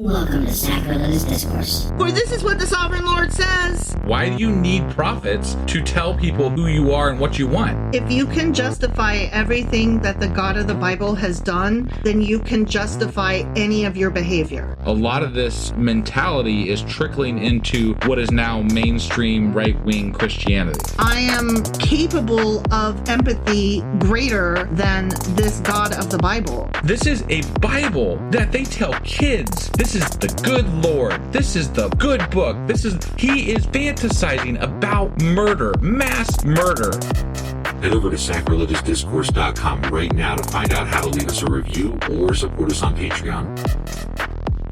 Welcome to Sacrilegious Discourse. For this is what the Sovereign Lord says. Why do you need prophets to tell people who you are and what you want? If you can justify everything that the God of the Bible has done, then you can justify any of your behavior. A lot of this mentality is trickling into what is now mainstream right-wing Christianity. I am capable of empathy greater than this God of the Bible. This is a Bible that they tell kids. This is the good Lord. This is the good book. He is fantasizing about murder, mass murder. Head over to sacrilegiousdiscourse.com right now to find out how to leave us a review or support us on Patreon.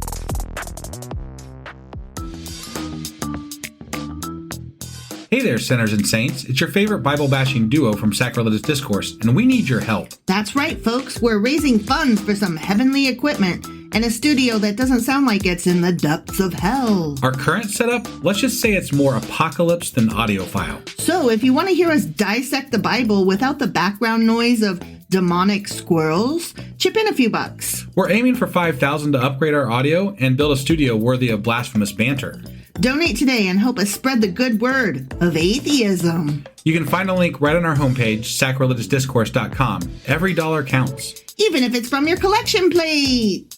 Hey there, sinners and saints. It's your favorite Bible-bashing duo from Sacrilegious Discourse, and we need your help. That's right, folks. We're raising funds for some heavenly equipment and a studio that doesn't sound like it's in the depths of hell. Our current setup, let's just say it's more apocalypse than audiophile. So if you want to hear us dissect the Bible without the background noise of demonic squirrels, chip in a few bucks. We're aiming for $5,000 to upgrade our audio and build a studio worthy of blasphemous banter. Donate today and help us spread the good word of atheism. You can find a link right on our homepage, sacrilegiousdiscourse.com. Every dollar counts. Even if it's from your collection plate.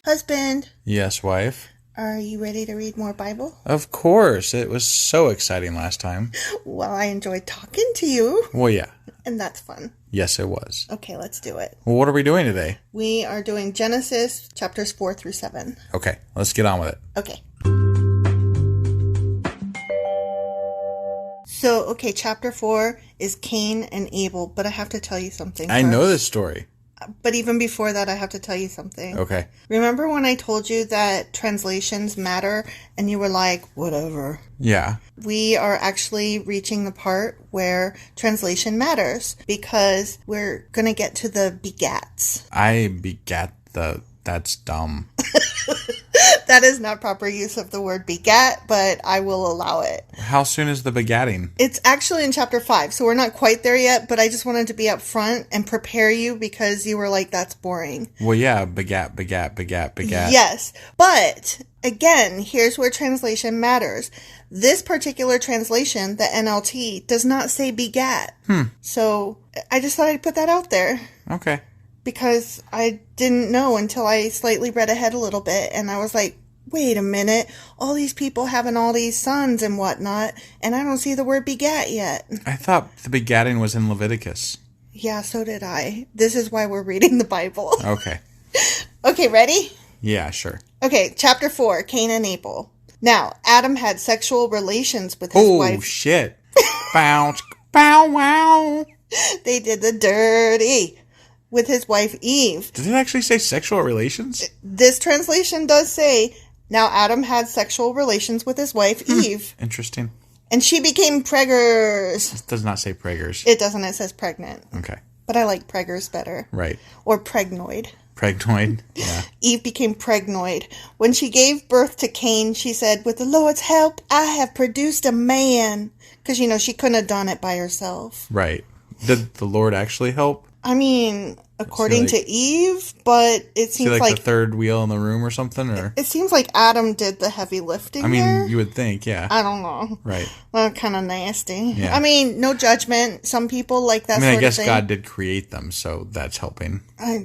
Husband, Yes, wife. are you ready to read more Bible? Of course. It was so exciting last time. Well, I enjoyed talking to you, Well, yeah. and that's fun. Yes, it was. Okay, let's do it. Well, what are we doing today? We are doing Genesis chapters 4 through 7. Okay, let's get on with it. Okay. So, chapter 4 is Cain and Abel, but I have to tell you something I first. know this story. But even before that, I have to tell you something. Okay. Remember when I told you that translations matter, and you were like, whatever? Yeah. We are actually reaching the part where translation matters, because we're going to get to the begats. I begat that's dumb. That is not proper use of the word begat, but I will allow it. How soon is the begatting? It's actually in chapter 5, so we're not quite there yet, but I just wanted to be up front and prepare you because you were like, that's boring. Well, yeah, begat. Yes, but again, here's where translation matters. This particular translation, the NLT, does not say begat. So I just thought I'd put that out there. Okay. Because I didn't know until I slightly read ahead a little bit, and I was like, wait a minute, all these people having all these sons and whatnot, and I don't see the word begat yet. I thought the begatting was in Leviticus. Yeah, so did I. This is why we're reading the Bible. Okay. Okay, ready? Yeah, sure. Okay, chapter 4, Cain and Abel. Now, Adam had sexual relations with his wife. Oh, shit. Bounce. Bow wow. They did the dirty with his wife Eve. Did it actually say sexual relations? This translation does say, now Adam had sexual relations with his wife Eve. Interesting. And she became preggers. It does not say preggers. It doesn't, it says pregnant. Okay. But I like preggers better. Right. Or pregnoid. Pregnoid. Yeah. Eve became pregnoid. When she gave birth to Cain, she said, with the Lord's help, I have produced a man. Because, she couldn't have done it by herself. Right. Did the Lord actually help? I mean, according to Eve, but it seems like the third wheel in the room or something, or it seems like Adam did the heavy lifting. I mean, there. you would think, yeah. I don't know. Right. Well, kind of nasty. Yeah. I mean, no judgment. Some people like that. I I guess God did create them, so that's helping. I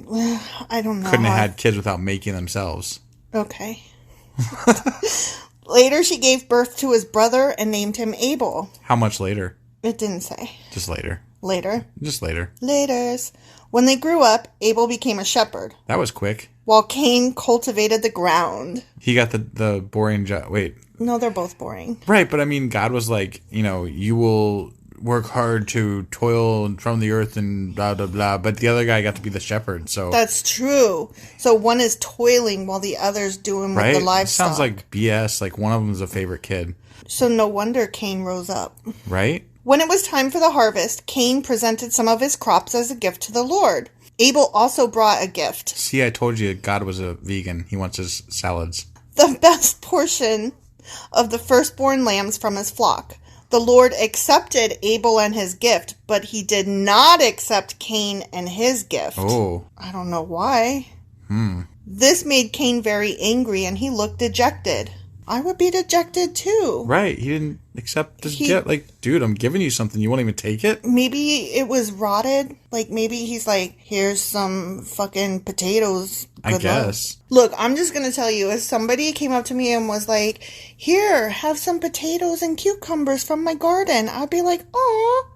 don't know. Couldn't have had kids without making themselves. Okay. Later, she gave birth to his brother and named him Abel. How much later? It didn't say. Just later. Later. Just later. Laters. When they grew up, Abel became a shepherd, That was quick. while Cain cultivated the ground. He got the boring job. Wait. No, they're both boring. Right, but I mean, God was like, you will work hard to toil from the earth and blah, blah, blah. But the other guy got to be the shepherd, so. That's true. So one is toiling while the other's doing right? with the livestock. It sounds like BS. Like one of them is a favorite kid. So no wonder Cain rose up. Right? When it was time for the harvest, Cain presented some of his crops as a gift to the Lord. Abel also brought a gift. See, I told you God was a vegan. He wants his salads. The best portion of the firstborn lambs from his flock. The Lord accepted Abel and his gift, but he did not accept Cain and his gift. Oh. I don't know why. This made Cain very angry, and he looked dejected. I would be dejected too. Right. He didn't accept this gift. Like, dude, I'm giving you something. You won't even take it? Maybe it was rotted. Like, maybe he's like, here's some fucking potatoes. I guess. Look, I'm just going to tell you, if somebody came up to me and was like, here, have some potatoes and cucumbers from my garden, I'd be like, oh,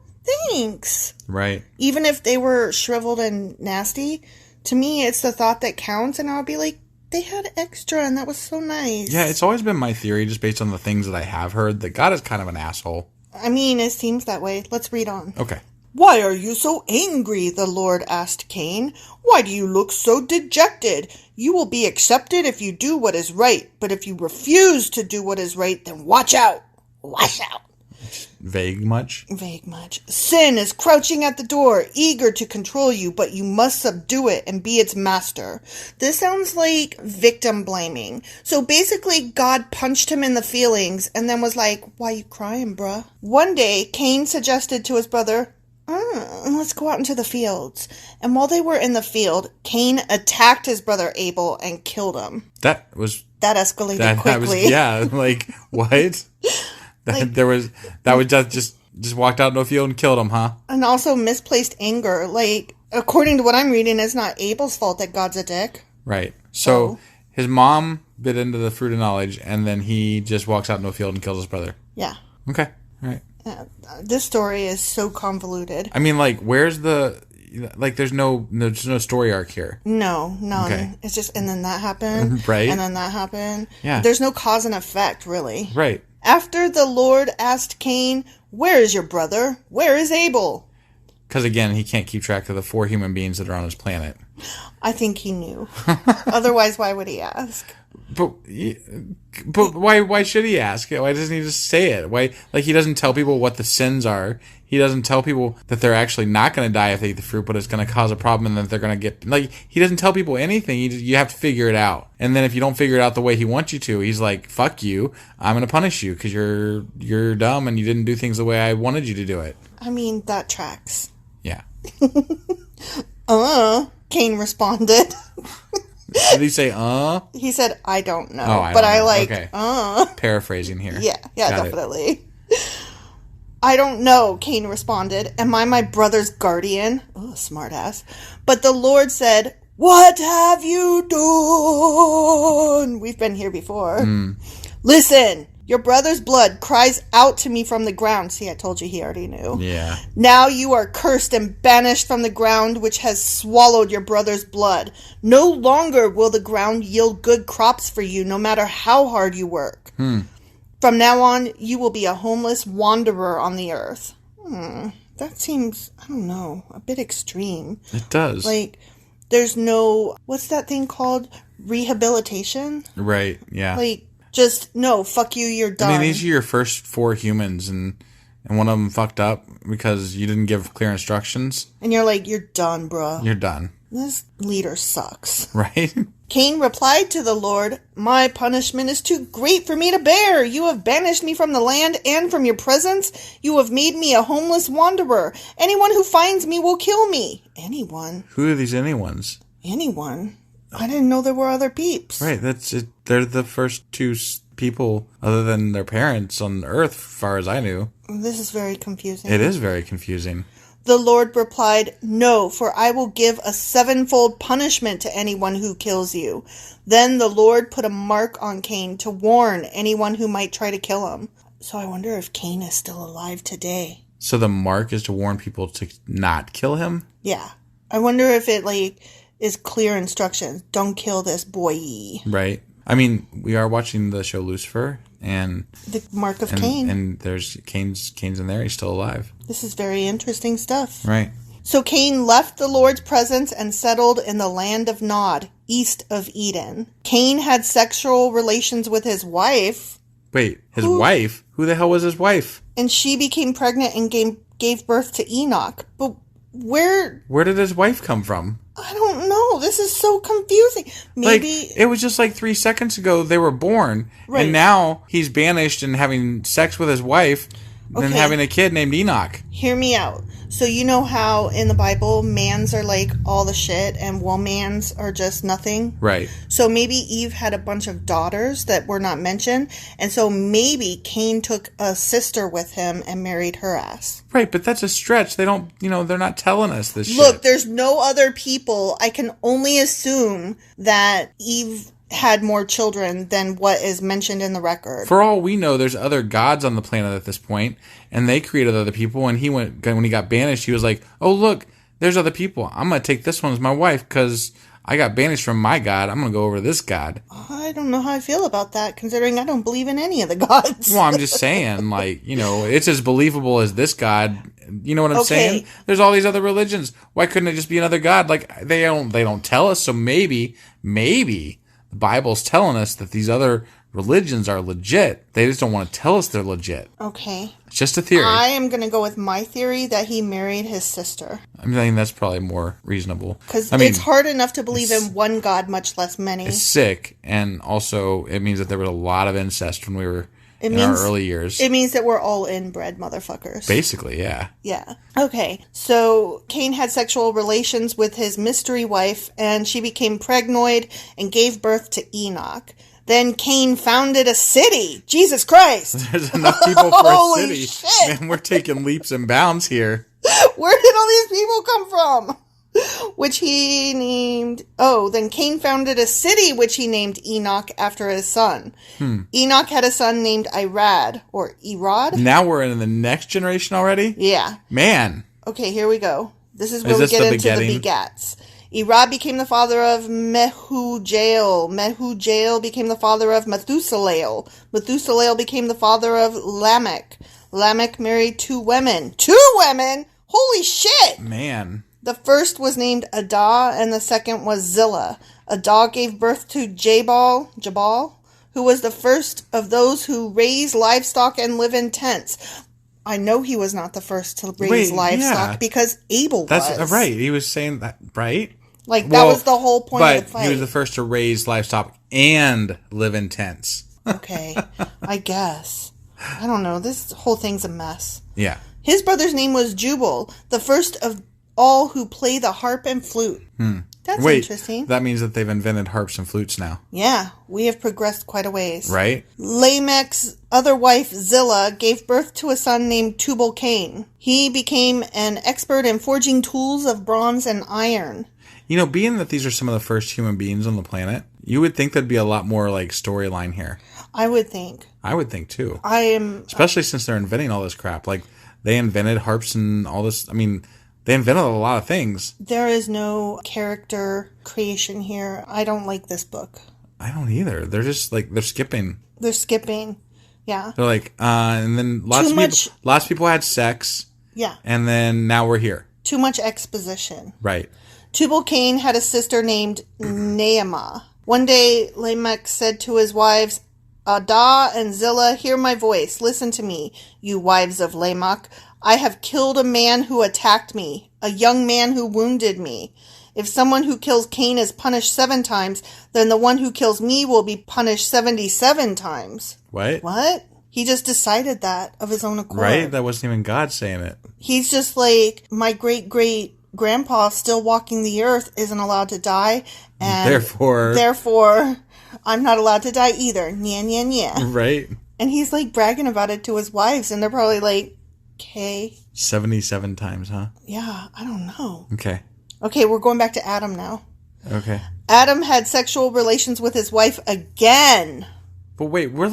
thanks. Right. Even if they were shriveled and nasty, to me, it's the thought that counts, and I'll be like, they had extra, and that was so nice. Yeah, it's always been my theory, just based on the things that I have heard, that God is kind of an asshole. I mean, it seems that way. Let's read on. Okay. Why are you so angry? The Lord asked Cain. Why do you look so dejected? You will be accepted if you do what is right, but if you refuse to do what is right, then watch out. Watch out. Vague much? Vague much. Sin is crouching at the door, eager to control you, but you must subdue it and be its master. This sounds like victim blaming. So basically, God punched him in the feelings and then was like, why you crying, bruh? One day, Cain suggested to his brother, let's go out into the fields. And while they were in the field, Cain attacked his brother Abel and killed him. That escalated quickly. Like, what? Just walked out in a field and killed him, huh? And also misplaced anger. Like, according to what I'm reading, it's not Abel's fault that God's a dick. Right. So his mom bit into the fruit of knowledge, and then he just walks out in a field and kills his brother. Yeah. Okay. All right. This story is so convoluted. I mean, like, where's the... Like, there's no story arc here. No, none. Okay. It's just, and then that happened. Right. And then that happened. Yeah. There's no cause and effect, really. Right. After the Lord asked Cain, where is your brother? Where is Abel? Because, again, he can't keep track of the 4 human beings that are on his planet. I think he knew. Otherwise, why would he ask? But why should he ask? Why doesn't he just say it? Why, like, he doesn't tell people what the sins are. He doesn't tell people that they're actually not going to die if they eat the fruit, but it's going to cause a problem and that they're going to get... Like, he doesn't tell people anything. You have to figure it out. And then if you don't figure it out the way he wants you to, he's like, fuck you. I'm going to punish you because you're dumb and you didn't do things the way I wanted you to do it. I mean, that tracks. Yeah. Cain responded. Did he say, He said, I don't know. Oh, I but don't I know. like, Okay. Paraphrasing here. Yeah, Got definitely. I don't know, Cain responded. Am I my brother's guardian? Oh, smart ass. But the Lord said, what have you done? We've been here before. Listen, your brother's blood cries out to me from the ground. See, I told you he already knew. Yeah. Now you are cursed and banished from the ground which has swallowed your brother's blood. No longer will the ground yield good crops for you, no matter how hard you work. From now on, you will be a homeless wanderer on the earth. That seems, I don't know, a bit extreme. It does. Like, there's no, what's that thing called? Rehabilitation? Right, yeah. Like, just, no, fuck you, you're done. I mean, these are your first 4 humans, and one of them fucked up because you didn't give clear instructions. And you're like, you're done, bro. You're done. This leader sucks. Right? Cain replied to the Lord, my punishment is too great for me to bear. You have banished me from the land and from your presence. You have made me a homeless wanderer. Anyone who finds me will kill me. Anyone? Who are these anyones? Anyone? I didn't know there were other peeps. Right, that's it. They're the first 2 people other than their parents on Earth, as far as I knew. This is very confusing. It is very confusing. The Lord replied, no, for I will give a 7-fold punishment to anyone who kills you. Then the Lord put a mark on Cain to warn anyone who might try to kill him. So I wonder if Cain is still alive today. So the mark is to warn people to not kill him? Yeah. I wonder if it, is clear instructions. Don't kill this boy. Right. I mean, we are watching the show Lucifer, and... The mark of Cain. And there's Cain's in there. He's still alive. This is very interesting stuff. Right. So Cain left the Lord's presence and settled in the land of Nod, east of Eden. Cain had sexual relations with his wife. Wait, his wife? Who the hell was his wife? And she became pregnant and gave birth to Enoch. But where did his wife come from? I don't know. This is so confusing. Maybe it was just 3 seconds ago they were born, right. And now he's banished and having sex with his wife. than having a kid named Enoch. Hear me out. So you know how in the Bible, mans are like all the shit and womans are just nothing? Right. So maybe Eve had a bunch of daughters that were not mentioned. And so maybe Cain took a sister with him and married her ass. Right, but that's a stretch. They don't, they're not telling us this shit. Look, there's no other people. I can only assume that Eve had more children than what is mentioned in the record. For all we know, there's other gods on the planet at this point, and they created other people. And when he got banished, he was like, "Oh look, there's other people. I'm gonna take this one as my wife because I got banished from my god. I'm gonna go over to this god." I don't know how I feel about that, considering I don't believe in any of the gods. Well, I'm just saying, it's as believable as this god. You know what I'm saying? There's all these other religions. Why couldn't it just be another god? Like they don't tell us. So maybe. The Bible's telling us that these other religions are legit. They just don't want to tell us they're legit. Okay. It's just a theory. I am going to go with my theory that he married his sister. I mean, that's probably more reasonable. Because it's hard enough to believe in one God, much less many. It's sick. And also, it means that there was a lot of incest when we were in our early years. It means that we're all inbred motherfuckers. Basically, yeah. Yeah. Okay. So Cain had sexual relations with his mystery wife, and she became pregnant and gave birth to Enoch. Then Cain founded a city. Jesus Christ. There's enough people for a city. Shit. Man, we're taking leaps and bounds here. Where did all these people come from? Which he named... Oh, then Cain founded a city which he named Enoch after his son. Enoch had a son named Irad, or Erod. Now we're in the next generation already? Yeah. Man. Okay, here we go. This is where we get into the begats. Erod became the father of Mehujael. Mehujael became the father of Methuselah. Methuselah became the father of Lamech. Lamech married 2 women. 2 women? Holy shit! Man. The first was named Adah, and the second was Zillah. Adah gave birth to Jabal, who was the first of those who raise livestock and live in tents. I know he was not the first to raise livestock because Abel was. That's right. He was saying that, right? That was the whole point of the fight. But he was the first to raise livestock and live in tents. Okay, I guess. I don't know. This whole thing's a mess. Yeah. His brother's name was Jubal, the first of all who play the harp and flute. That's interesting. That means that they've invented harps and flutes now. Yeah, we have progressed quite a ways. Right? Lamech's other wife, Zillah, gave birth to a son named Tubal-Cain. He became an expert in forging tools of bronze and iron. Being that these are some of the first human beings on the planet, you would think there'd be a lot more, storyline here. I would think. I would think, too. Especially since they're inventing all this crap. They invented harps and all this. I mean, they invented a lot of things. There is no character creation here. I don't like this book. I don't either. They're just, they're skipping. They're skipping. Yeah. They're and then lots of people had sex. Yeah. And then now we're here. Too much exposition. Right. Tubal-Cain had a sister named Naamah. One day, Lamech said to his wives, Adah and Zillah, hear my voice. Listen to me, you wives of Lamech. I have killed a man who attacked me, a young man who wounded me. If someone who kills Cain is punished 7 times, then the one who kills me will be punished 77 times. What? He just decided that of his own accord. Right? That wasn't even God saying it. He's just like, my great-great-grandpa still walking the earth isn't allowed to die, and therefore, I'm not allowed to die either. Nya, nya, nya. Right. And he's bragging about it to his wives, and they're probably like, okay. 77 times, huh? Yeah, I don't know. Okay, we're going back to Adam now. Okay. Adam had sexual relations with his wife again. But wait, we're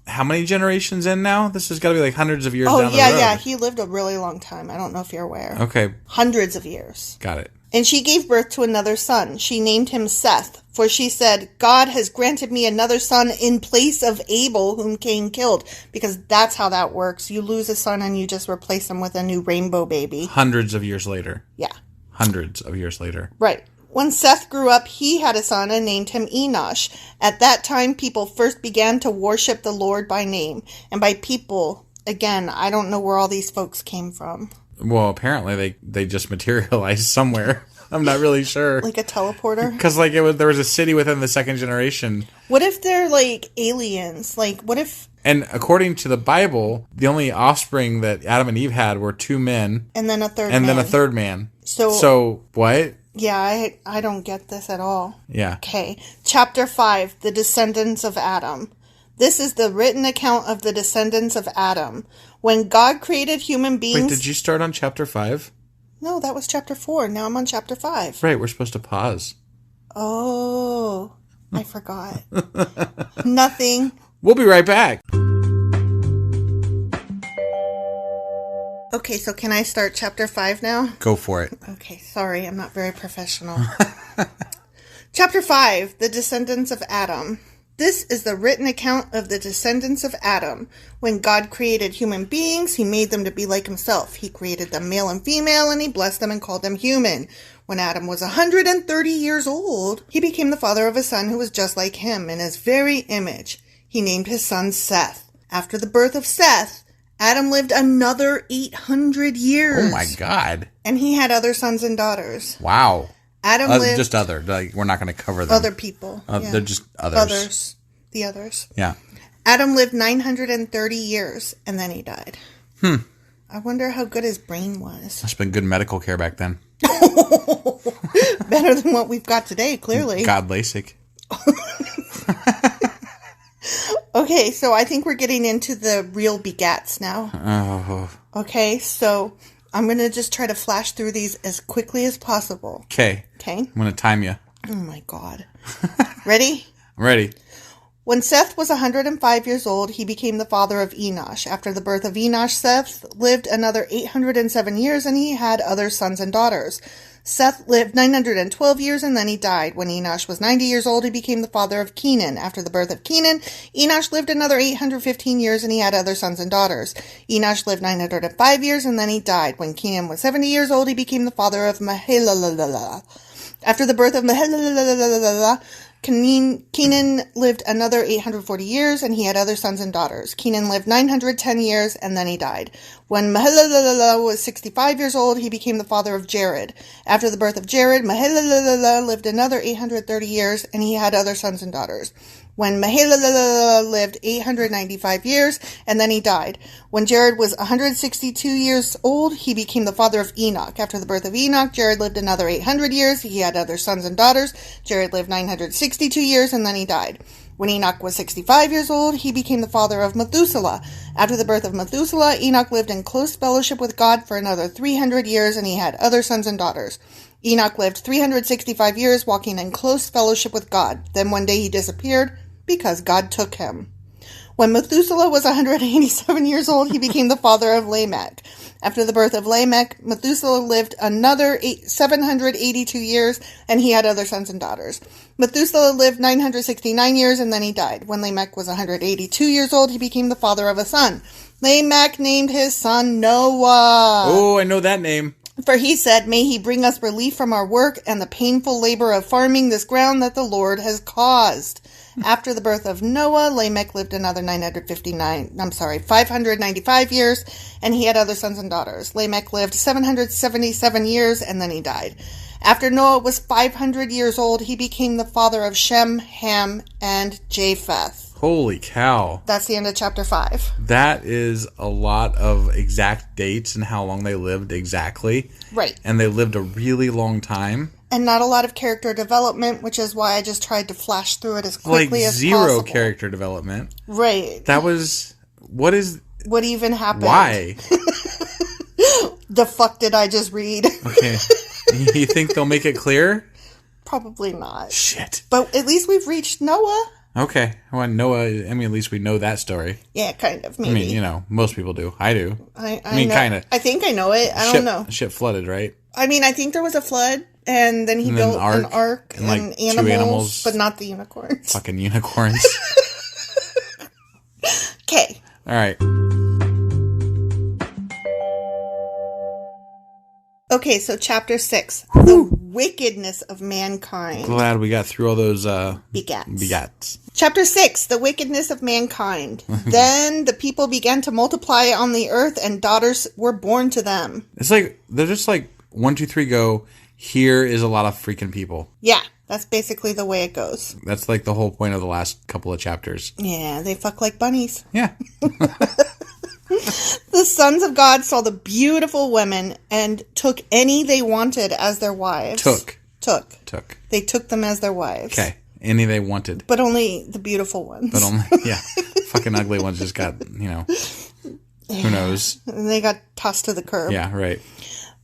how many generations in now? This has got to be hundreds of years down the road. Yeah. He lived a really long time. I don't know if you're aware. Okay. Hundreds of years. Got it. And she gave birth to another son. She named him Seth, for she said, God has granted me another son in place of Abel, whom Cain killed. Because that's how that works. You lose a son and you just replace him with a new rainbow baby. Hundreds of years later. Yeah. Hundreds of years later. Right. When Seth grew up, he had a son and named him Enosh. At that time, people first began to worship the Lord by name. And by people, again, I don't know where all these folks came from. Well, apparently they just materialized somewhere. I'm not really sure. Like a teleporter? Because there was a city within the second generation. What if they're like aliens? Like, what if... And according to the Bible, the only offspring that Adam and Eve had were 2 men. And then a third man. man. And then a third man. So what? Yeah, I don't get this at all. Yeah. Okay. Chapter 5, The Descendants of Adam. This is the written account of the descendants of Adam. When God created human beings... Wait, did you start on chapter 5? No, that was chapter 4. Now I'm on chapter 5. Right, we're supposed to pause. Oh, I forgot. Nothing. We'll be right back. Okay, so can I start chapter 5 now? Go for it. Okay, sorry, I'm not very professional. Chapter 5, The Descendants of Adam. This is the written account of the descendants of Adam. When God created human beings, he made them to be like himself. He created them male and female, and he blessed them and called them human. When Adam was 130 years old, he became the father of a son who was just like him in his very image. He named his son Seth. After the birth of Seth, Adam lived another 800 years. Oh my God. And he had other sons and daughters. Wow. Adam lived... Just other. Like, we're not going to cover them. Other people. Yeah. They're just others. Others. The others. Yeah. Adam lived 930 years, and then he died. I wonder how good his brain was. Must have been good medical care back then. Better than what we've got today, clearly. God LASIK. Okay, so I think we're getting into the real begats now. Oh. Okay, so I'm going to just try to flash through these as quickly as possible. Okay. Okay? I'm going to time you. Oh my God. Ready? I'm ready. When Seth was 105 years old, he became the father of Enosh. After the birth of Enosh, Seth lived another 807 years, and he had other sons and daughters. Seth lived 912 years, and then he died. When Enosh was 90 years old, he became the father of Kenan. After the birth of Kenan, Enosh lived another 815 years, and he had other sons and daughters. Enosh lived 905 years, and then he died. When Kenan was 70 years old, he became the father of Mahalalel. After the birth of Mahalalel, Kenan lived another 840 years, and he had other sons and daughters. Kenan lived 910 years, and then he died. When Mahalalel was 65 years old, he became the father of Jared. After the birth of Jared, Mahalalel lived another 830 years, and he had other sons and daughters. When Mahalalel lived 895 years, and then he died. When Jared was 162 years old, he became the father of Enoch. After the birth of Enoch, Jared lived another 800 years. He had other sons and daughters. Jared lived 962 years, and then he died. When Enoch was 65 years old, he became the father of Methuselah. After the birth of Methuselah, Enoch lived in close fellowship with God for another 300 years, and he had other sons and daughters. Enoch lived 365 years, walking in close fellowship with God. Then one day he disappeared, because God took him. When Methuselah was 187 years old, he became the father of Lamech. After the birth of Lamech, Methuselah lived another 782 years, and he had other sons and daughters. Methuselah lived 969 years, and then he died. When Lamech was 182 years old, he became the father of a son. Lamech named his son Noah. Oh, I know that name. For he said, "May he bring us relief from our work and the painful labor of farming this ground that the Lord has caused." After the birth of Noah, Lamech lived another 595 years, and he had other sons and daughters. Lamech lived 777 years, and then he died. After Noah was 500 years old, he became the father of Shem, Ham, and Japheth. Holy cow. That's the end of chapter 5. That is a lot of exact dates and how long they lived exactly. Right. And they lived a really long time. And not a lot of character development, which is why I just tried to flash through it as quickly as possible. Like zero character development. Right. That was... What even happened? Why? The fuck did I just read? Okay. You think they'll make it clear? Probably not. Shit. But at least we've reached Noah. Okay. Well, Noah, I mean, at least we know that story. Yeah, kind of, maybe. I mean, you know, most people do. I do. I mean, know. kind of. I think I know it. I don't know. Shit flooded, right? I mean, I think there was a flood, and then he built an ark and like animals, 2 animals. but not the unicorns. Fucking unicorns. Okay. All right. Okay, so chapter 6. The Wickedness of Mankind. Glad we got through all those begats. Chapter 6. The Wickedness of Mankind. Then the people began to multiply on the earth, and daughters were born to them. It's like, they're just like, 1, 2, 3, go. here is a lot of freaking people. Yeah, that's basically the way it goes. That's like the whole point of the last couple of chapters. Yeah, they fuck like bunnies. Yeah. The sons of God saw the beautiful women and took any they wanted as their wives. Took. They took them as their wives. Okay. Any they wanted. But only the beautiful ones. But only, yeah. Fucking ugly ones just got, who knows? And they got tossed to the curb. Yeah, right.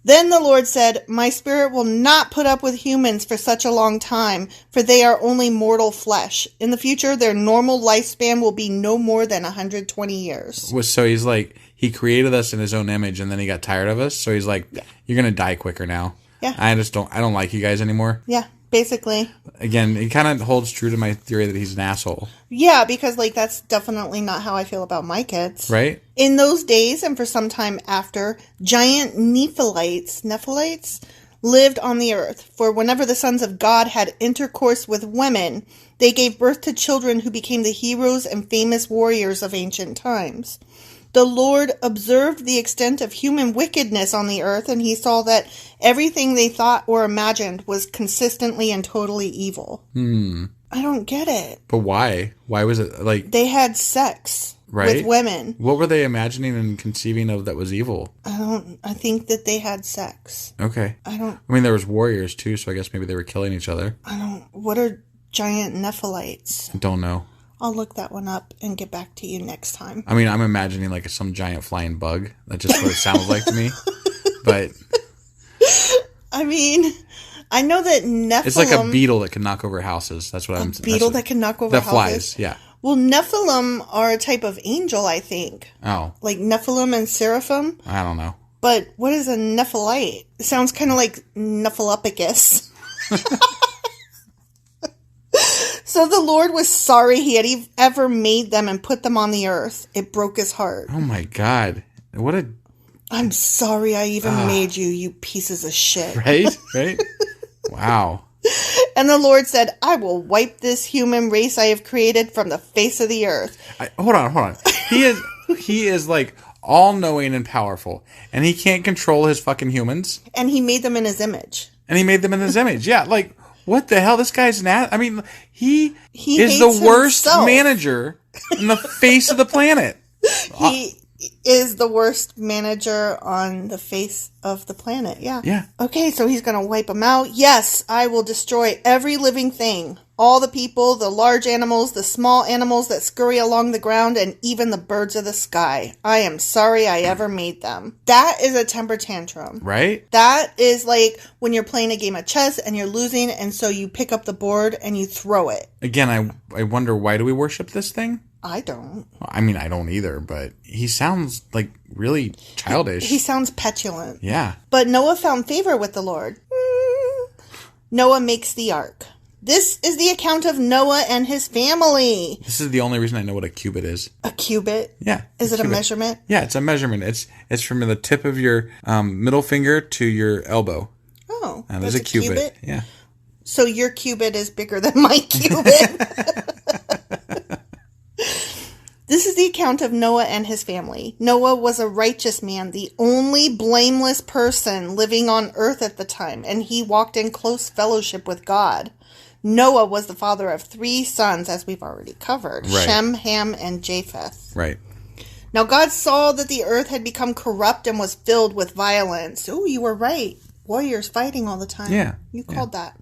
Then the Lord said, "My spirit will not put up with humans for such a long time, for they are only mortal flesh. In the future, their normal lifespan will be no more than 120 years. So he's like, he created us in his own image, and then he got tired of us. So he's like, you're going to die quicker now. Yeah. I don't like you guys anymore. Yeah, basically. Again, it kind of holds true to my theory that he's an asshole. Yeah, because that's definitely not how I feel about my kids. Right? In those days, and for some time after, giant Nephilites lived on the earth. For whenever the sons of God had intercourse with women, they gave birth to children who became the heroes and famous warriors of ancient times. The Lord observed the extent of human wickedness on the earth, and he saw that everything they thought or imagined was consistently and totally evil. I don't get it. But why? Why was it like... They had sex with women. What were they imagining and conceiving of that was evil? I think that they had sex. Okay. I mean, there was warriors too, so I guess maybe they were killing each other. What are giant Nephilites? I don't know. I'll look that one up and get back to you next time. I mean, I'm imagining like some giant flying bug. That's just what it sounds like to me. But I mean, I know that Nephilim... It's like a beetle that can knock over houses. That's what I'm saying. A beetle that can knock over houses? That flies, yeah. Well, Nephilim are a type of angel, I think. Oh. Like Nephilim and Seraphim? I don't know. But what is a Nephilite? It sounds kind of like Nephilepicus. So the Lord was sorry he had ever made them and put them on the earth. It broke his heart. Oh my God. What a... I'm sorry I even made you, you pieces of shit. Right? Wow. And the Lord said, "I will wipe this human race I have created from the face of the earth." Hold on. He is like all-knowing and powerful. And he can't control his fucking humans. And he made them in his image. Yeah, like... What the hell? This guy's an ass. I mean, he is hates the worst himself. manager in the face of the planet. He is the worst manager on the face of the planet. Yeah. Yeah. Okay, so he's going to wipe them out. Yes, I will destroy every living thing. All the people, the large animals, the small animals that scurry along the ground, and even the birds of the sky. I am sorry I ever made them. That is a temper tantrum. Right? That is like when you're playing a game of chess and you're losing, and so you pick up the board and you throw it. Again, I wonder, why do we worship this thing? I don't. I mean, I don't either, but he sounds like really childish. He sounds petulant. Yeah. But Noah found favor with the Lord. Noah makes the ark. This is the account of Noah and his family. This is the only reason I know what a cubit is. A cubit? Yeah. Is it a measurement? Yeah, it's a measurement. It's from the tip of your middle finger to your elbow. Oh, that is a cubit. Yeah. So your cubit is bigger than my cubit. This is the account of Noah and his family. Noah was a righteous man, the only blameless person living on earth at the time, and he walked in close fellowship with God. Noah was the father of 3 sons, as we've already covered. Right. Shem, Ham, and Japheth. Right. Now God saw that the earth had become corrupt and was filled with violence. Oh, you were right. Warriors fighting all the time. Yeah. You called that.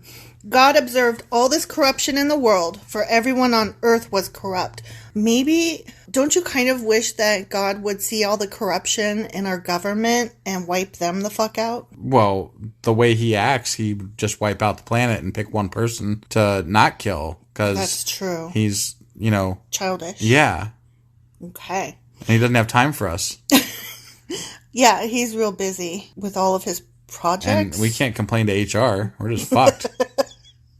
God observed all this corruption in the world, for everyone on earth was corrupt. Maybe, don't you kind of wish that God would see all the corruption in our government and wipe them the fuck out? Well, the way he acts, he just wipe out the planet and pick one person to not kill. That's true. He's, childish. Yeah. Okay. And he doesn't have time for us. Yeah, he's real busy with all of his projects. And we can't complain to HR. We're just fucked.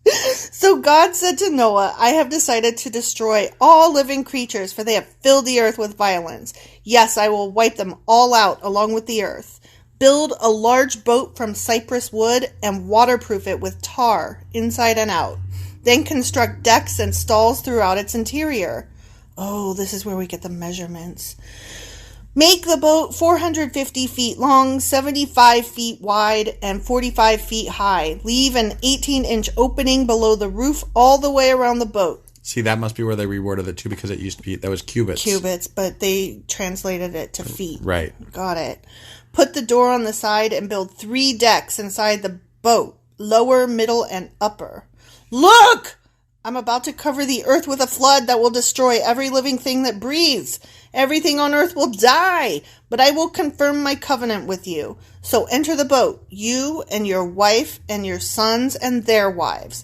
So God said to Noah, "I have decided to destroy all living creatures, for they have filled the earth with violence. Yes, I will wipe them all out along with the earth. Build a large boat from cypress wood and waterproof it with tar inside and out. Then construct decks and stalls throughout its interior." Oh, this is where we get the measurements. Make the boat 450 feet long, 75 feet wide, and 45 feet high. Leave an 18-inch opening below the roof all the way around the boat. See, that must be where they reworded it too, because it used to be, that was cubits. Cubits, but they translated it to feet. Right. Got it. Put the door on the side and build 3 decks inside the boat, lower, middle, and upper. Look! I'm about to cover the earth with a flood that will destroy every living thing that breathes. Everything on earth will die, but I will confirm my covenant with you. So enter the boat, you and your wife and your sons and their wives.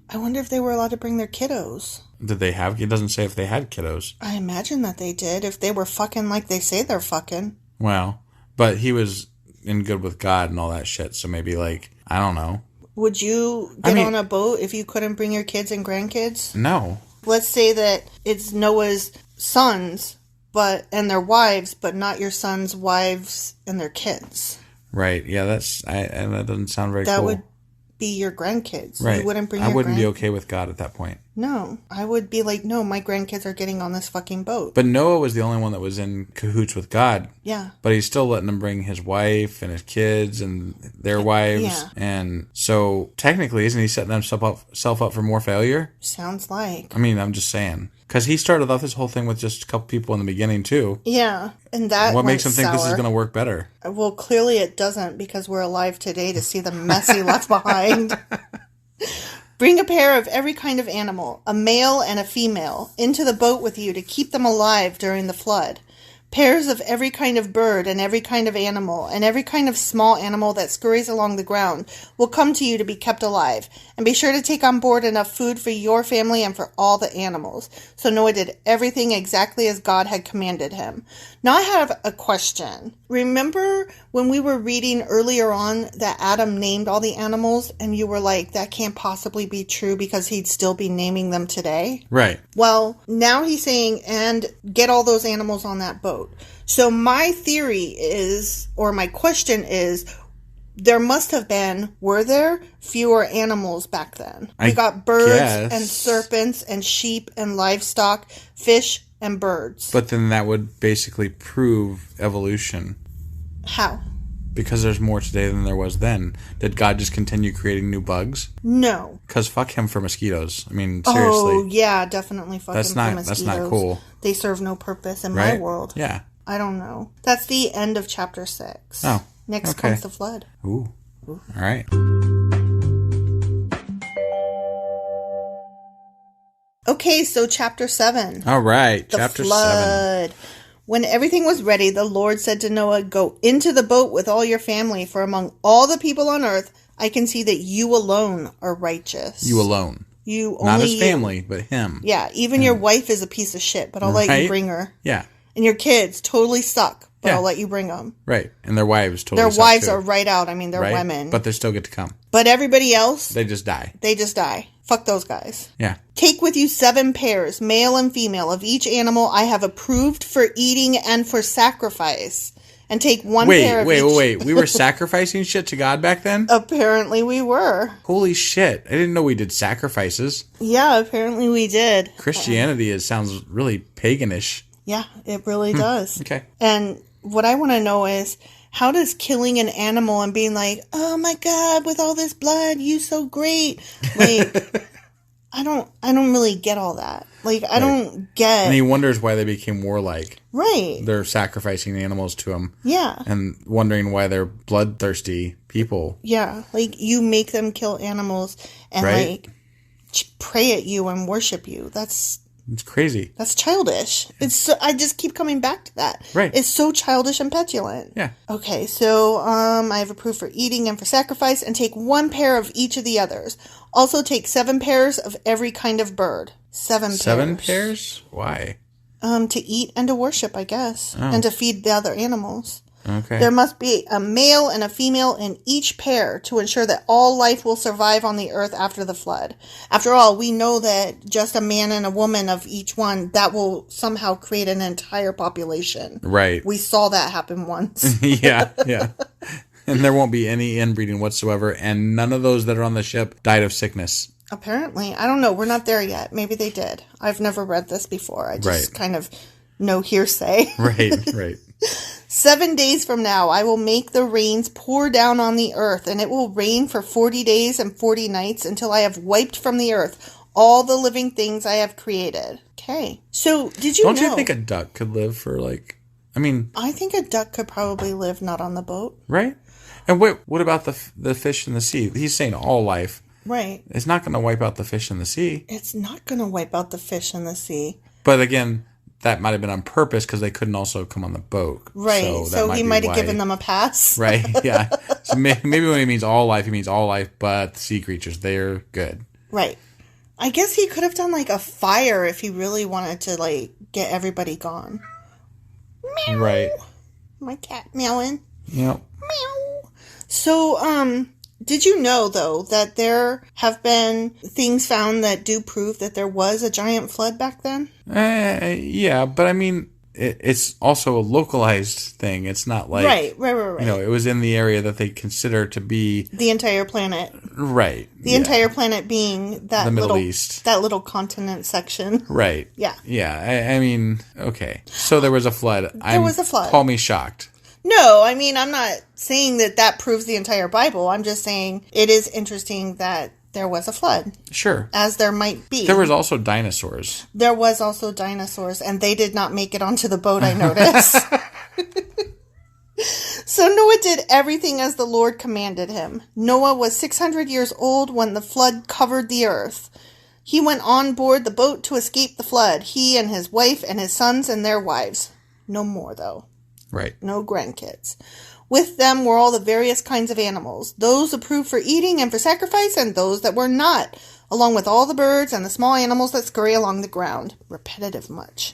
I wonder if they were allowed to bring their kiddos. Did they have? It doesn't say if they had kiddos. I imagine that they did, if they were fucking like they say they're fucking. Well, but he was in good with God and all that shit, so maybe, like, I don't know. Would you get on a boat if you couldn't bring your kids and grandkids? No. Let's say that it's Noah's sons and their wives, but not your sons' wives and their kids. Right. Yeah, that doesn't sound very cool. That would be your grandkids. Right. You wouldn't bring I wouldn't be okay with God at that point. No. I would be like, no, my grandkids are getting on this fucking boat. But Noah was the only one that was in cahoots with God. Yeah. But he's still letting him bring his wife and his kids and their wives. Yeah. And so technically, isn't he setting himself up for more failure? Sounds like. I mean, I'm just saying. Because he started off this whole thing with just a couple people in the beginning, too. Yeah. And that what makes him think this is sour. going to work better? Well, clearly it doesn't, because we're alive today to see the mess he left behind. Bring a pair of every kind of animal, a male and a female, into the boat with you to keep them alive during the flood. Pairs of every kind of bird and every kind of animal and every kind of small animal that scurries along the ground will come to you to be kept alive. And be sure to take on board enough food for your family and for all the animals. So Noah did everything exactly as God had commanded him. Now I have a question. Remember when we were reading earlier on that Adam named all the animals and you were like, that can't possibly be true because he'd still be naming them today? Right. Well, now he's saying, and get all those animals on that boat. So my theory is, or my question is, there must have been, were there fewer animals back then? We got birds and serpents and sheep and livestock, fish and birds. But then that would basically prove evolution. How? Because there's more today than there was then. Did God just continue creating new bugs? No. Because fuck him for mosquitoes. I mean, seriously. Oh, yeah, definitely fuck him for mosquitoes. That's not cool. They serve no purpose in my world. Yeah. I don't know. That's the end of chapter 6. Oh. Next comes the flood. Ooh. All right. Okay, so chapter 7. All right. Chapter 7. When everything was ready, the Lord said to Noah, "Go into the boat with all your family, for among all the people on earth, I can see that you alone are righteous." You alone. You only Not his family, but him. Yeah, even your wife is a piece of shit, but I'll let you bring her. Yeah. And your kids totally suck, but I'll let you bring them. Right. And their wives totally Their suck wives too. are right out. I mean, they're women. But they still get to come. But everybody else, They just die. they just die. Fuck those guys. Yeah. Take with you 7 pairs, male and female, of each animal I have approved for eating and for sacrifice. And take one pair of each. Wait. We were sacrificing shit to God back then? Apparently we were. Holy shit. I didn't know we did sacrifices. Yeah, apparently we did. Christianity sounds really paganish. Yeah, it really does. Okay. And what I want to know is, how does killing an animal and being like, oh my God, with all this blood, you so great. Like, I don't really get all that. Like, I don't get. And he wonders why they became warlike. Right. They're sacrificing animals to him. Yeah. And wondering why they're bloodthirsty people. Yeah. Like, you make them kill animals and, like, pray at you and worship you. It's crazy. That's childish. It's so, I just keep coming back to that. Right. It's so childish and petulant. Yeah. Okay, so I have approved for eating and for sacrifice, and take 1 pair of each of the others. Also take 7 pairs of every kind of bird. 7 pairs. 7 pairs? Why? To eat and to worship, I guess. Oh. And to feed the other animals. Okay. There must be a male and a female in each pair to ensure that all life will survive on the earth after the flood. After all, we know that just a man and a woman of each one, that will somehow create an entire population. Right. We saw that happen once. yeah. And there won't be any inbreeding whatsoever, and none of those that are on the ship died of sickness. Apparently. I don't know. We're not there yet. Maybe they did. I've never read this before. I just kind of No hearsay. Right. 7 days from now, I will make the rains pour down on the earth, and it will rain for 40 days and 40 nights until I have wiped from the earth all the living things I have created. Okay. So, did you know? Don't you think a duck could live for I think a duck could probably live not on the boat. Right? And what about the fish in the sea? He's saying all life. Right. It's not going to wipe out the fish in the sea. It's not going to wipe out the fish in the sea. But again, that might have been on purpose because they couldn't also come on the boat. Right. So he might have given them a pass. Right. Yeah. So maybe when he means all life, but the sea creatures, they're good. Right. I guess he could have done like a fire if he really wanted to like get everybody gone. Meow. Right. My cat meowing. Yep. Meow. So, did you know, though, that there have been things found that do prove that there was a giant flood back then? Yeah, but I mean, it's also a localized thing. It's not like... Right. It was in the area that they consider to be... The entire planet. Right. The entire planet being that the Middle East. That little continent section. Right. Yeah. Yeah, I mean, okay. So there was a flood. There was a flood. Call me shocked. No, I mean, I'm not saying that proves the entire Bible. I'm just saying it is interesting that there was a flood. Sure. As there might be. There was also dinosaurs. There was also dinosaurs, and they did not make it onto the boat, I noticed. So Noah did everything as the Lord commanded him. Noah was 600 years old when the flood covered the earth. He went on board the boat to escape the flood, he and his wife and his sons and their wives. No more, though. Right. No grandkids. With them were all the various kinds of animals, those approved for eating and for sacrifice, and those that were not, along with all the birds and the small animals that scurry along the ground. Repetitive much.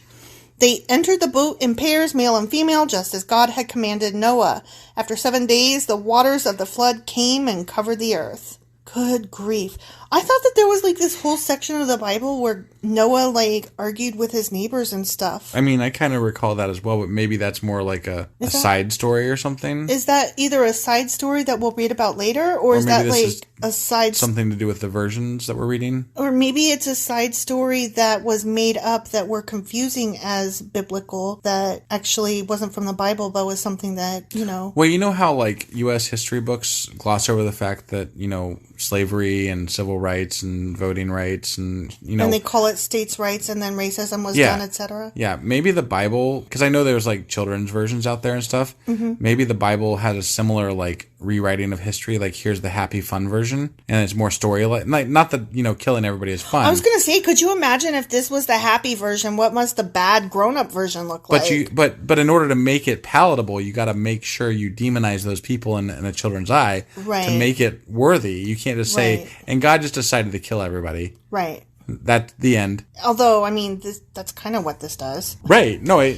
They entered the boat in pairs, male and female, just as God had commanded Noah. After 7 days, the waters of the flood came and covered the earth. Good grief. I thought that there was like this whole section of the Bible where Noah like argued with his neighbors and stuff. I mean, I kind of recall that as well, but maybe that's more like a side story or something. Is that either a side story that we'll read about later, or is that like a side something to do with the versions that we're reading? Or maybe it's a side story that was made up that we're confusing as biblical that actually wasn't from the Bible, but was something that, you know. Well, you know how like U.S. history books gloss over the fact that, you know, slavery and civil rights and voting rights and, you know. And they call it states' rights and then racism was done, etc. Yeah, maybe the Bible, because I know there's like children's versions out there and stuff. Mm-hmm. Maybe the Bible has a similar like rewriting of history. Like here's the happy fun version, and it's more story like not that, you know, killing everybody is fun. I was gonna say, could you imagine if this was the happy version? What must the bad grown-up version look like? But in order to make it palatable, you got to make sure you demonize those people in a children's eye to make it worthy. You can't just say, and God just decided to kill everybody. Right. That's the end. Although, I mean, that's kind of what this does. Right. No,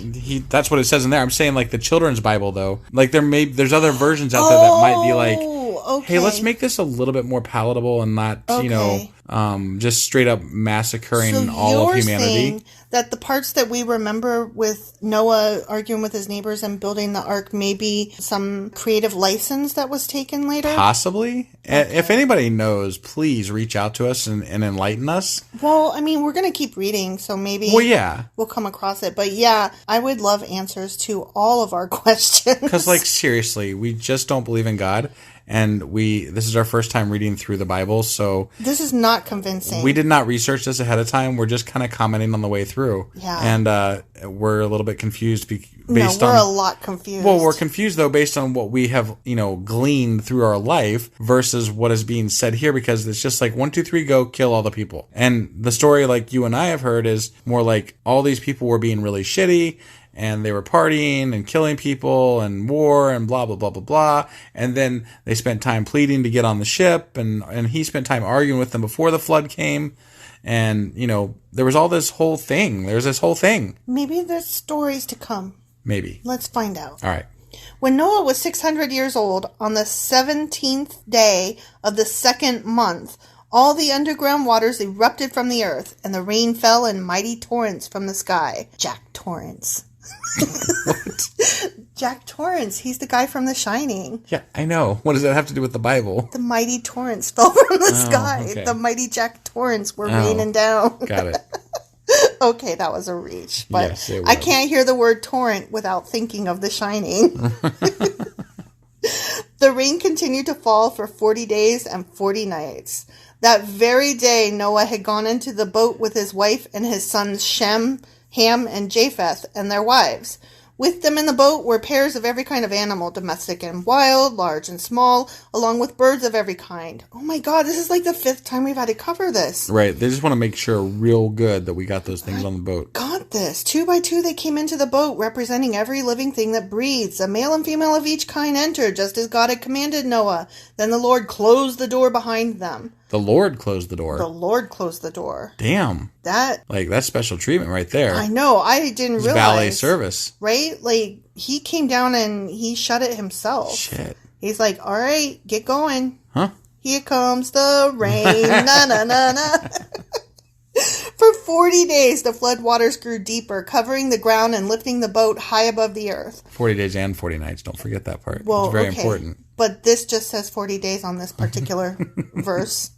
that's what it says in there. I'm saying, like, the children's Bible, though. Like, there's other versions out there that might be like, hey, let's make this a little bit more palatable and not, you know, just straight up massacring all of humanity. Saying that the parts that we remember with Noah arguing with his neighbors and building the ark may be some creative license that was taken later? Possibly. Okay. If anybody knows, please reach out to us and enlighten us. Well, I mean, we're going to keep reading, so maybe we'll come across it. But yeah, I would love answers to all of our questions. Because, like, seriously, we just don't believe in God. And this is our first time reading through the Bible, so... This is not convincing. We did not research this ahead of time. We're just kind of commenting on the way through. Yeah. And we're a little bit confused based on... we're a lot confused. Well, we're confused, though, based on what we have, you know, gleaned through our life versus what is being said here, because it's just like, 1, 2, 3, go, kill all the people. And the story, like you and I have heard, is more like all these people were being really shitty, and they were partying and killing people and war and blah, blah, blah, blah, blah. And then they spent time pleading to get on the ship. And he spent time arguing with them before the flood came. And, you know, there was all this whole thing. There's this whole thing. Maybe there's stories to come. Maybe. Let's find out. All right. When Noah was 600 years old, on the 17th day of the 2nd month, all the underground waters erupted from the earth, and the rain fell in mighty torrents from the sky. Jack Torrance. What? Jack Torrance. He's the guy from The Shining. Yeah, I know. What does that have to do with the Bible? The mighty torrents fell from the sky. Okay. The mighty Jack Torrance were raining down. Got it. Okay, that was a reach. But Yes, it I was. can't hear the word torrent without thinking of The Shining. The rain continued to fall for 40 days and 40 nights. That very day, Noah had gone into the boat with his wife and his sons Shem, Ham, and Japheth, and their wives. With them in the boat were pairs of every kind of animal, domestic and wild, large and small, along with birds of every kind. Oh my god, this is like the 5th time we've had to cover this. Right. They just want to make sure real good that we got those things on the boat. Got this. 2 by 2 they came into the boat, representing every living thing that breathes. A male and female of each kind entered, just as God had commanded Noah. Then the Lord closed the door behind them. The Lord closed the door. The Lord closed the door. Damn. That's special treatment right there. I know. I didn't realize. Valet service. Right? Like, he came down and he shut it himself. Shit. He's like, all right, get going. Huh? Here comes the rain. Na, na, na, na. For 40 days, the flood waters grew deeper, covering the ground and lifting the boat high above the earth. 40 days and 40 nights. Don't forget that part. Well, it's very okay. important. But this just says 40 days on this particular verse.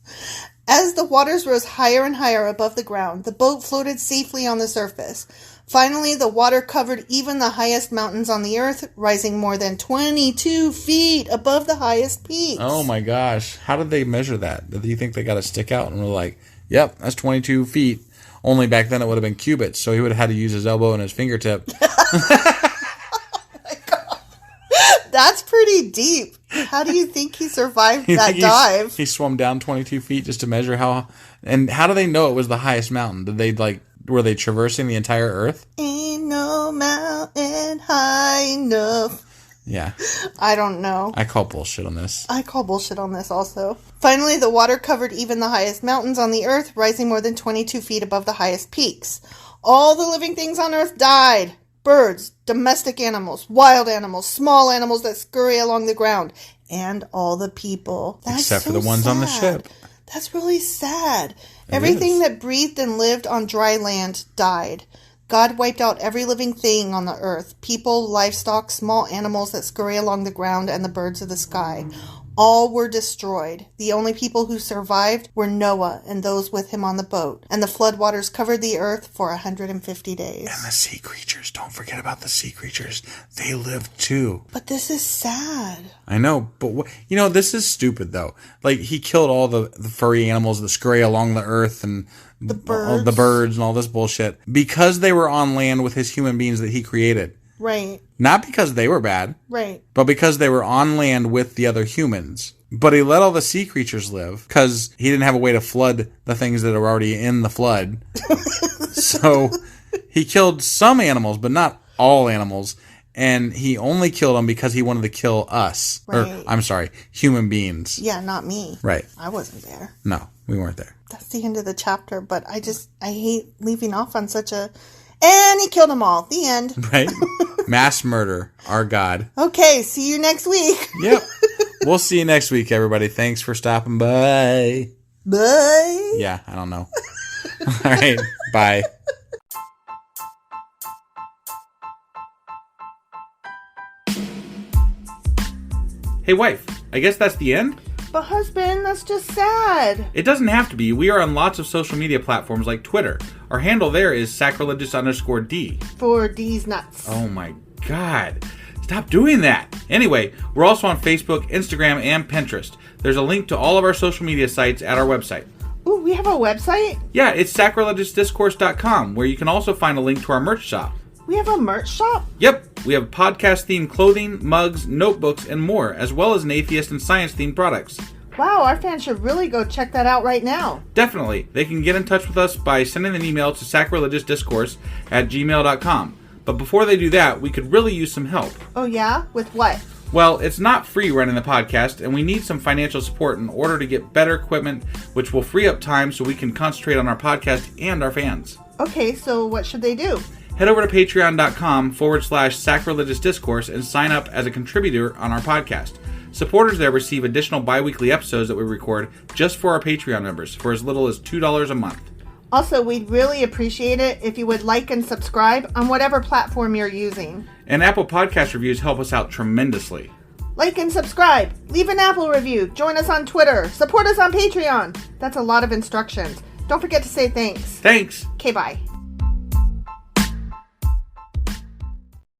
As the waters rose higher and higher above the ground, the boat floated safely on the surface. Finally, the water covered even the highest mountains on the earth, rising more than 22 feet above the highest peaks. Oh my gosh. How did they measure that? Do you think they got a stick out and were like, yep, that's 22 feet. Only back then it would have been cubits, so he would have had to use his elbow and his fingertip. That's pretty deep. How do you think he survived that dive? He swam down 22 feet just to measure how... And how do they know it was the highest mountain? Did they, were they traversing the entire earth? Ain't no mountain high enough. Yeah. I don't know. I call bullshit on this. I call bullshit on this also. Finally, the water covered even the highest mountains on the earth, rising more than 22 feet above the highest peaks. All the living things on earth died. Birds, domestic animals, wild animals, small animals that scurry along the ground, and all the people. That's Except for so the ones on the sad. ship. That's really sad. Everything that breathed and lived on dry land died. God wiped out every living thing on the earth. People, livestock, small animals that scurry along the ground, and the birds of the sky. All were destroyed. The only people who survived were Noah and those with him on the boat. And the floodwaters covered the earth for 150 days. And the sea creatures. Don't forget about the sea creatures. They lived too. But this is sad. I know, but this is stupid though. Like, he killed all the furry animals that scurry along the earth and The all the birds and all this bullshit because they were on land with his human beings that he created. Right. Not because they were bad. Right. But because they were on land with the other humans. But he let all the sea creatures live because he didn't have a way to flood the things that are already in the flood. So he killed some animals, but not all animals. And he only killed them because he wanted to kill us. Right. Or, I'm sorry, human beings. Yeah, not me. Right. I wasn't there. No, we weren't there. That's the end of the chapter, but I hate leaving off on such a... And he killed them all. The end. Right? Mass murder, our God. Okay, see you next week. Yep. We'll see you next week, everybody. Thanks for stopping by. Bye. Yeah, I don't know. All right, bye. Hey, wife, I guess that's the end? But husband, that's just sad. It doesn't have to be. We are on lots of social media platforms like Twitter. Our handle there is sacrilegious_D. For D's nuts. Oh my God. Stop doing that. Anyway, we're also on Facebook, Instagram, and Pinterest. There's a link to all of our social media sites at our website. Ooh, we have a website? Yeah, it's sacrilegiousdiscourse.com, where you can also find a link to our merch shop. We have a merch shop? Yep, we have podcast-themed clothing, mugs, notebooks, and more, as well as an atheist and science-themed products. Wow, our fans should really go check that out right now. Definitely. They can get in touch with us by sending an email to sacrilegiousdiscourse@gmail.com. But before they do that, we could really use some help. Oh yeah? With what? Well, it's not free running the podcast, and we need some financial support in order to get better equipment, which will free up time so we can concentrate on our podcast and our fans. Okay, so what should they do? Head over to patreon.com/sacrilegious discourse and sign up as a contributor on our podcast. Supporters there receive additional bi-weekly episodes that we record just for our Patreon members for as little as $2 a month. Also, we'd really appreciate it if you would like and subscribe on whatever platform you're using. And Apple Podcast reviews help us out tremendously. Like and subscribe, leave an Apple review, join us on Twitter, support us on Patreon. That's a lot of instructions. Don't forget to say thanks. Thanks. Okay, bye.